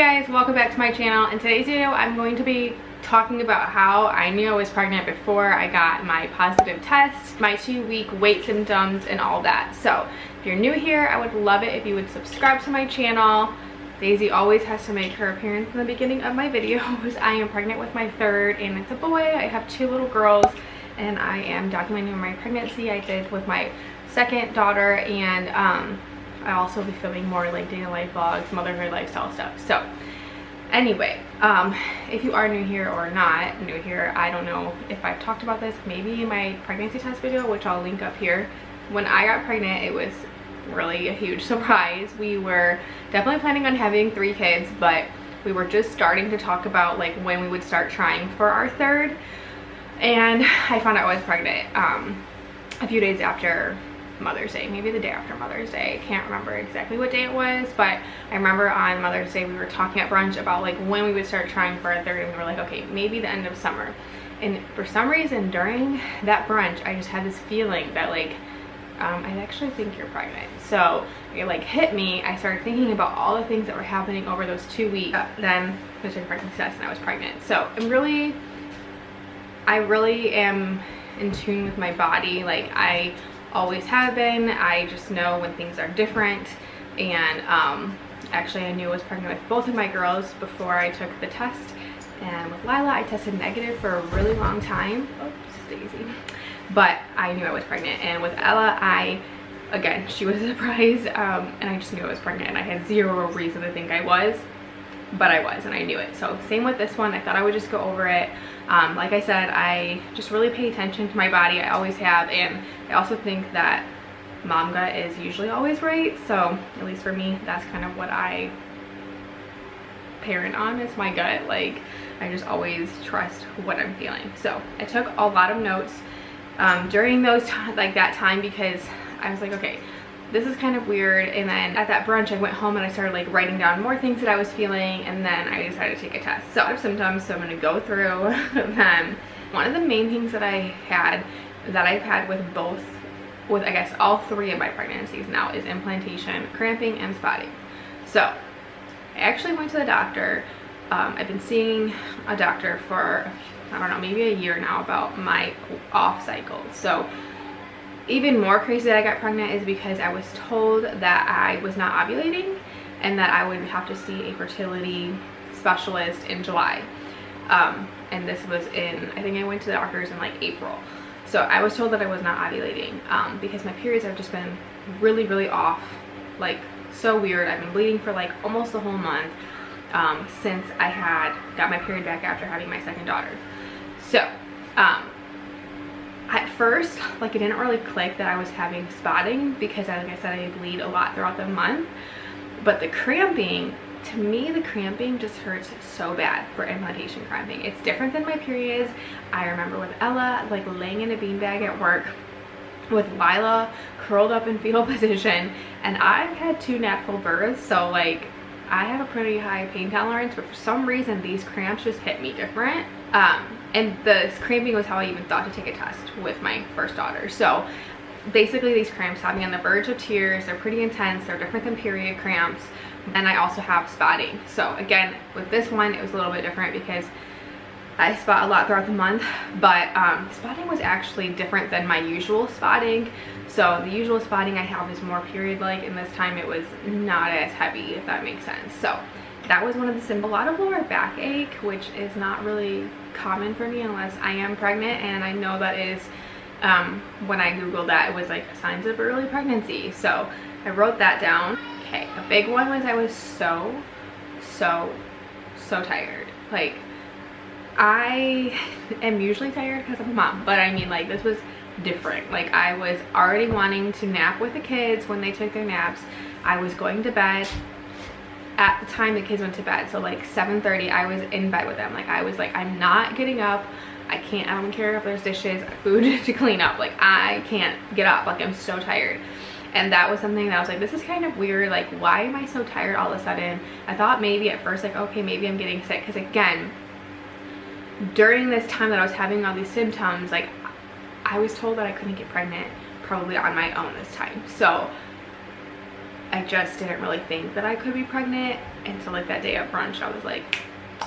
guys, welcome back to my channel. In today's video I'm going to be talking about how I knew I was pregnant before I got my positive test, my 2-week weight symptoms, and all that. So if you're new here, I would love it if you would subscribe to my channel. Daisy always has to make her appearance in the beginning of my videos. I am pregnant with my third, and it's a boy. I have 2 little girls, and I am documenting my pregnancy. I did with my second daughter, and I also will be filming more like day-to-life vlogs, motherhood, lifestyle stuff. So anyway, if you are new here or not new here, I don't know if I've talked about this, maybe in my pregnancy test video, which I'll link up here. When I got pregnant, it was really a huge surprise. We were definitely planning on having 3 kids, but we were just starting to talk about like when we would start trying for our third, and I found out I was pregnant a few days after Mother's Day, maybe the day after Mother's Day. I can't remember exactly what day it was, but I remember on Mother's Day we were talking at brunch about like when we would start trying for our third, and we were like, okay, maybe the end of summer. And for some reason during that brunch I just had this feeling that like I actually think you're pregnant. So it like hit me. I started thinking about all the things that were happening over those 2 weeks. Then I took a pregnancy test and I was pregnant. So I really am in tune with my body. Like I always have been. I just know when things are different. And actually I knew I was pregnant with both of my girls before I took the test. And with Lila I tested negative for a really long time. Oops, Daisy. But I knew I was pregnant. And with Ella, again, she was a surprise, and I just knew I was pregnant, and I had 0 reason to think I was, but I was, and I knew it. So same with this one. I thought I would just go over it. Like I said, I just really pay attention to my body. I always have, and I also think that mom gut is usually always right. So at least for me, that's kind of what I parent on, is my gut. Like I just always trust what I'm feeling. So I took a lot of notes during those that time, because I was like, okay, this is kind of weird. And then at that brunch I went home and I started like writing down more things that I was feeling, and then I decided to take a test. So I have symptoms, so I'm going to go through them. One of the main things that I've had with I guess all 3 of my pregnancies now is implantation, cramping, and spotting. So I actually went to the doctor. I've been seeing a doctor for, I don't know, maybe a year now about my off cycle. So even more crazy that I got pregnant is because I was told that I was not ovulating and that I would have to see a fertility specialist in July. And this was in, I think I went to the doctor's in like April. So I was told that I was not ovulating because my periods have just been really off, like so weird. I've been bleeding for like almost the whole month since I got my period back after having my second daughter. So at first, like, it didn't really click that I was having spotting, because like I said, I bleed a lot throughout the month. But the cramping, to me, the cramping just hurts so bad for implantation cramping. It's different than my periods. I remember with Ella, like laying in a beanbag at work with Lila curled up in fetal position, and I've had 2 natural births, so like I have a pretty high pain tolerance, but for some reason these cramps just hit me different. And the cramping was how I even thought to take a test with my first daughter. So basically these cramps have me on the verge of tears. They're pretty intense. They're different than period cramps. And I also have spotting. So again, with this one, it was a little bit different because I spot a lot throughout the month, but spotting was actually different than my usual spotting. So the usual spotting I have is more period-like, and this time it was not as heavy, if that makes sense. So that was one of the symptoms. A lot of lower backache, which is not really common for me unless I am pregnant, and I know that is, when I googled that, it was like signs of early pregnancy. So I wrote that down. Okay, a big one was I was so tired. Like, I am usually tired because I'm a mom, but I mean, like, this was different. Like, I was already wanting to nap with the kids when they took their naps. I was going to bed at the time the kids went to bed, so like 7:30 I was in bed with them. Like, I was like, I'm not getting up. I don't care if there's dishes, food to clean up. Like, I can't get up. Like, I'm so tired. And that was something that I was like, this is kind of weird. Like, why am I so tired all of a sudden? I thought maybe at first, like, okay, maybe I'm getting sick, because again, during this time that I was having all these symptoms, like, I was told that I couldn't get pregnant probably on my own this time. So I just didn't really think that I could be pregnant until like that day at brunch. I was like,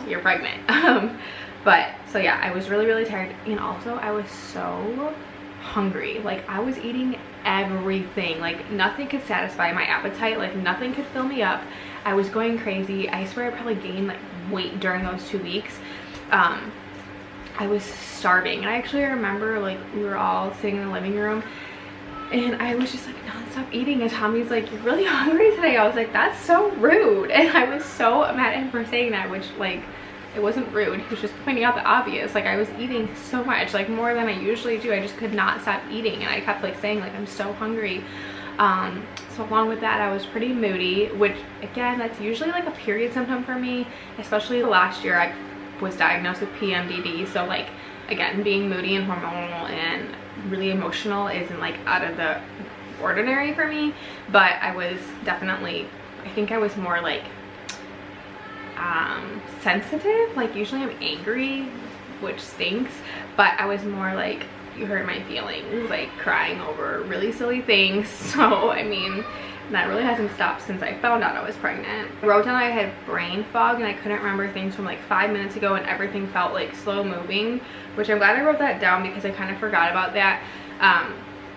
you're pregnant. But so yeah, I was really tired, and also I was so hungry. Like I was eating everything, like nothing could satisfy my appetite, like nothing could fill me up. I was going crazy. I swear I probably gained like weight during those 2 weeks. I was starving, and I actually remember like we were all sitting in the living room and I was just like nonstop eating, and Tommy's like, you're really hungry today. I was like, that's so rude. And I was so mad at him for saying that, which like it wasn't rude, he was just pointing out the obvious. Like I was eating so much, like more than I usually do. I just could not stop eating, and I kept like saying like I'm so hungry. So along with that, I was pretty moody, which again, that's usually like a period symptom for me. Especially last year I was diagnosed with PMDD, so like again, being moody and hormonal and really emotional isn't like out of the ordinary for me. But I was definitely, I think I was more like sensitive. Like usually I'm angry, which stinks, but I was more like, you hurt my feelings, like crying over really silly things. So I mean, that really hasn't stopped since I found out I was pregnant. I wrote down I had brain fog, and I couldn't remember things from like 5 minutes ago, and everything felt like slow moving, which I'm glad I wrote that down because I kind of forgot about that.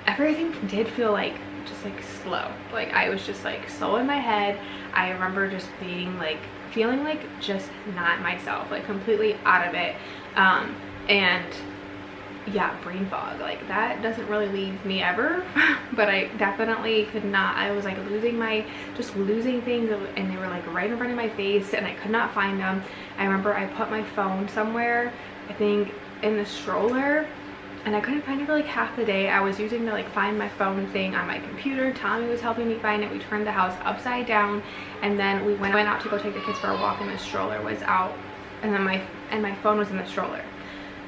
Everything did feel like just like slow. Like I was just like slow in my head. I remember just being like feeling like just not myself, like completely out of it. And yeah, brain fog, like that doesn't really leave me ever. But I definitely could not. I was like losing things, and they were like right in front of my face, and I could not find them. I remember I put my phone somewhere, I think in the stroller, and I couldn't find it for like half the day. I was using to like find my phone thing on my computer. Tommy was helping me find it. We turned the house upside down, and then we went out to go take the kids for a walk, and the stroller was out, and then my phone was in the stroller.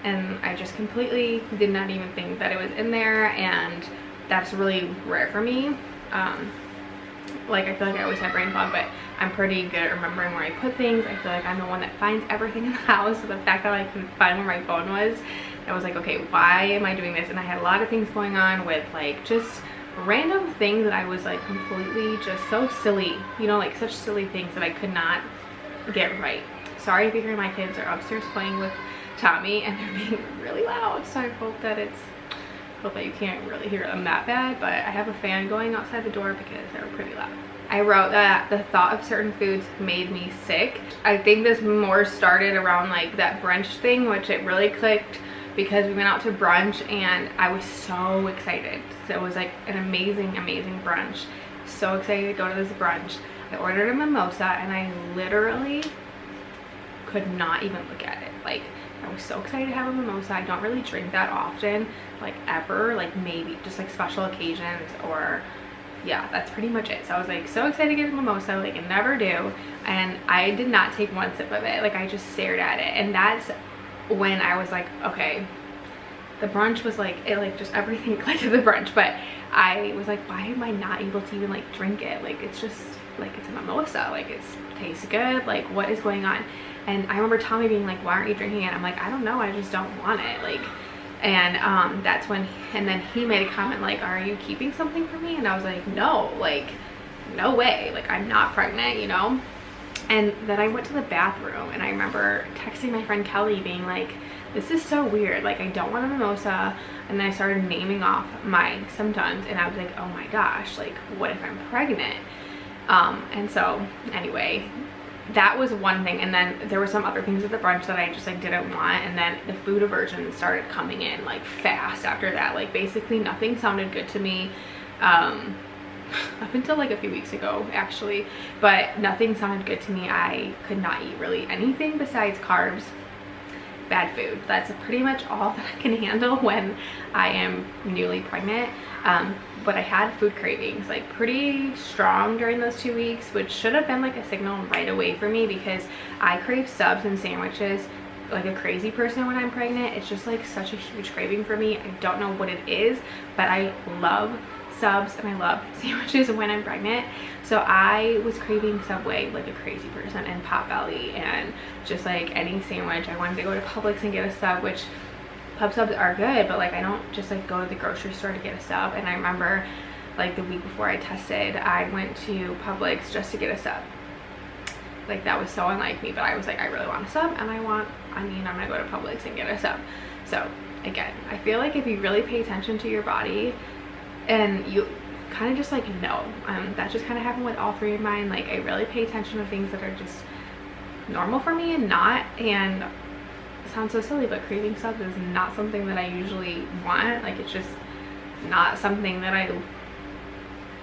And I just completely did not even think that it was in there, and that's really rare for me. Like I feel like I always have brain fog, but I'm pretty good at remembering where I put things. I feel like I'm the one that finds everything in the house. So the fact that I couldn't find where my phone was, I was like, okay, why am I doing this? And I had a lot of things going on with like just random things that I was like completely just so silly, you know, like such silly things that I could not get right. Sorry if you hear my kids are upstairs playing with Tommy and they're being really loud, so I hope that you can't really hear them that bad, but I have a fan going outside the door because they're pretty loud. I wrote that the thought of certain foods made me sick. I think this more started around like that brunch thing, which it really clicked because we went out to brunch and I was so excited. So it was like an amazing brunch. So excited to go to this brunch. I ordered a mimosa and I literally could not even look at it. Like I was so excited to have a mimosa. I don't really drink that often, like ever, like maybe just like special occasions, or yeah, that's pretty much it. So I was like so excited to get a mimosa, like I never do, and I did not take one sip of it. Like I just stared at it, and that's when I was like, okay, the brunch was like, it like just everything clicked to the brunch, but I was like, why am I not able to even like drink it? Like it's just like, it's a mimosa, like it tastes good, like what is going on? And I remember Tommy being like, why aren't you drinking it? I'm like, I don't know, I just don't want it. Like, and that's when, and then he made a comment like, are you keeping something from me? And I was like, no, like no way, like I'm not pregnant, you know. And then I went to the bathroom and I remember texting my friend Kelly being like, this is so weird, like I don't want a mimosa. And then I started naming off my symptoms and I was like, oh my gosh, like what if I'm pregnant? And so anyway, that was one thing. And then there were some other things at the brunch that I just like didn't want, and then the food aversions started coming in like fast after that. Like basically nothing sounded good to me up until like a few weeks ago actually, but nothing sounded good to me. I could not eat really anything besides carbs, bad food. That's pretty much all that I can handle when I am newly pregnant. But I had food cravings like pretty strong during those 2 weeks, which should have been like a signal right away for me because I crave subs and sandwiches like a crazy person when I'm pregnant. It's just like such a huge craving for me. I don't know what it is, but I love subs and I love sandwiches when I'm pregnant. So I was craving Subway like a crazy person, and Potbelly, and just like any sandwich. I wanted to go to Publix and get a sub, which pub subs are good, but like I don't just like go to the grocery store to get a sub. And I remember like the week before I tested, I went to Publix just to get a sub. Like, that was so unlike me, but I was like, I really want a sub, and I'm gonna go to Publix and get a sub. So again, I feel like if you really pay attention to your body and you kind of just like know, that just kind of happened with all three of mine. Like, I really pay attention to things that are just normal for me and not, and it sounds so silly, but craving subs is not something that I usually want. Like, it's just not something that I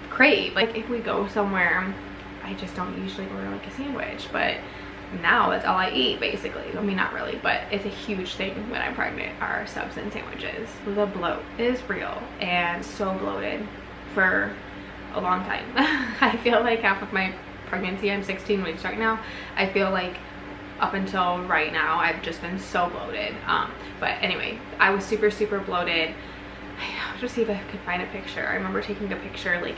crave. Like, if we go somewhere, I just don't usually order like a sandwich, but now that's all I eat basically. I mean, not really, but it's a huge thing when I'm pregnant, are subs and sandwiches. The bloat is real, and so bloated for a long time. I feel like half of my pregnancy, I'm 16 weeks right now, I feel like up until right now I've just been so bloated. But anyway, I was super bloated. I'll just see if I could find a picture. I remember taking a picture like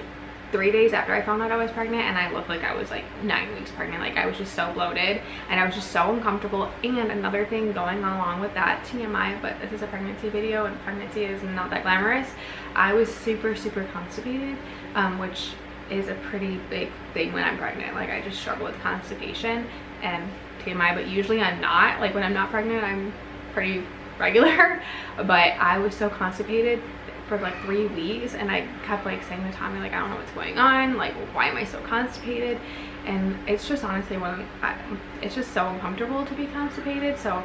3 days after I found out I was pregnant, and I looked like I was like 9 weeks pregnant. Like, I was just so bloated and I was just so uncomfortable. And another thing going along with that, TMI, but this is a pregnancy video and pregnancy is not that glamorous, I was super constipated, which is a pretty big thing when I'm pregnant. Like, I just struggle with constipation and TMI, but usually I'm not. Like, when I'm not pregnant, I'm pretty regular, but I was so constipated for like 3 weeks, and I kept like saying to Tommy, like, I don't know what's going on, like, why am I so constipated? And it's just honestly it's just so uncomfortable to be constipated. So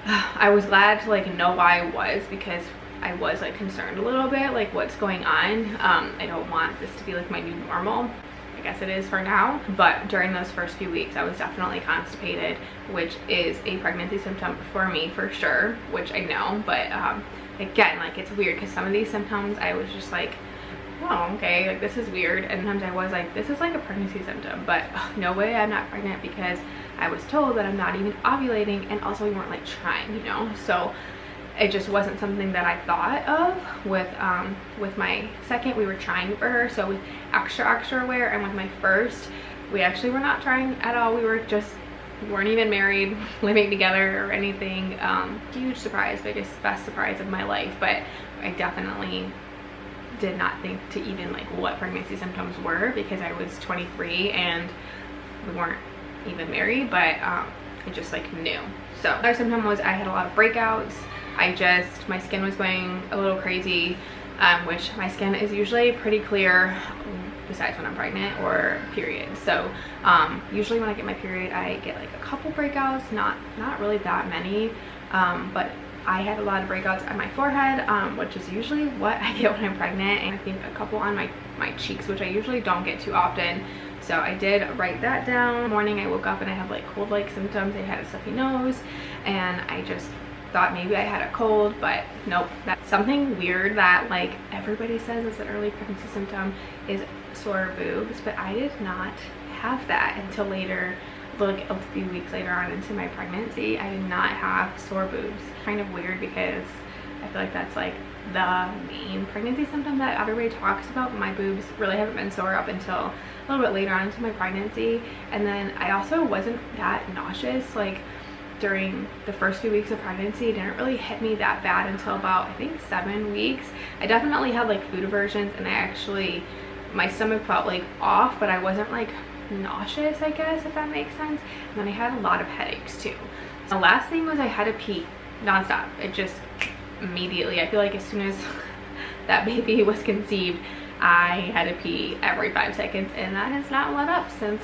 I was glad to like know why I was, because I was like concerned a little bit, like, what's going on. I don't want this to be like my new normal. I guess it is for now, but during those first few weeks I was definitely constipated, which is a pregnancy symptom for me for sure, which I know. But again, like, it's weird because some of these symptoms I was just like, oh, okay, like, this is weird, and sometimes I was like, this is like a pregnancy symptom, but no way I'm not pregnant, because I was told that I'm not even ovulating, and also we weren't like trying, you know. So it just wasn't something that I thought of. With my second, we were trying for her, so with extra aware, and with my first, we actually were not trying at all. We weren't even married, living together or anything. Huge surprise, best surprise of my life. But I definitely did not think to even like what pregnancy symptoms were, because I was 23 and we weren't even married, but I just like knew. So another symptom was I had a lot of breakouts. My skin was going a little crazy, which my skin is usually pretty clear besides when I'm pregnant or period. So usually when I get my period, I get like a couple breakouts, not really that many, but I had a lot of breakouts on my forehead, which is usually what I get when I'm pregnant, and I think a couple on my cheeks, which I usually don't get too often. So I did write that down. In the morning I woke up and I had like cold-like symptoms. I had a stuffy nose, and I just thought maybe I had a cold, but nope. That's something weird that like everybody says is an early pregnancy symptom is sore boobs, but I did not have that until later, like a few weeks later on into my pregnancy. I did not have sore boobs. Kind of weird, because I feel like that's like the main pregnancy symptom that everybody talks about. My boobs really haven't been sore up until a little bit later on into my pregnancy. And then I also wasn't that nauseous like during the first few weeks of pregnancy. It didn't really hit me that bad until about, I think, 7 weeks. I definitely had like food aversions, and my stomach felt like off, but I wasn't like nauseous, I guess, if that makes sense. And then I had a lot of headaches too. The last thing was I had to pee nonstop. It just immediately, I feel like as soon as that baby was conceived, I had to pee every 5 seconds, and that has not let up since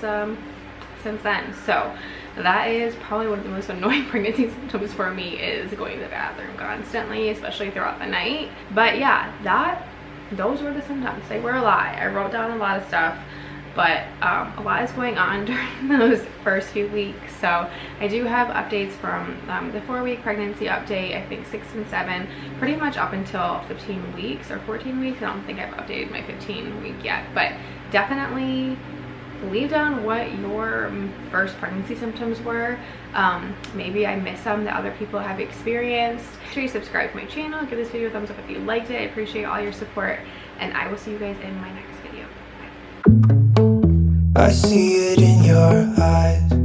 then. So that is probably one of the most annoying pregnancy symptoms for me, is going to the bathroom constantly, especially throughout the night. But yeah, those were the symptoms. They were a lot. I wrote down a lot of stuff, but a lot is going on during those first few weeks. So I do have updates from the 4-week pregnancy update, I think 6 and 7, pretty much up until 15 weeks or 14 weeks. I don't think I've updated my 15 week yet, but definitely leave down what your first pregnancy symptoms were. Maybe I missed some that other people have experienced. Make sure you subscribe to my channel, give this video a thumbs up if you liked it. I appreciate all your support, and I will see you guys in my next video. Bye. I see it in your eyes.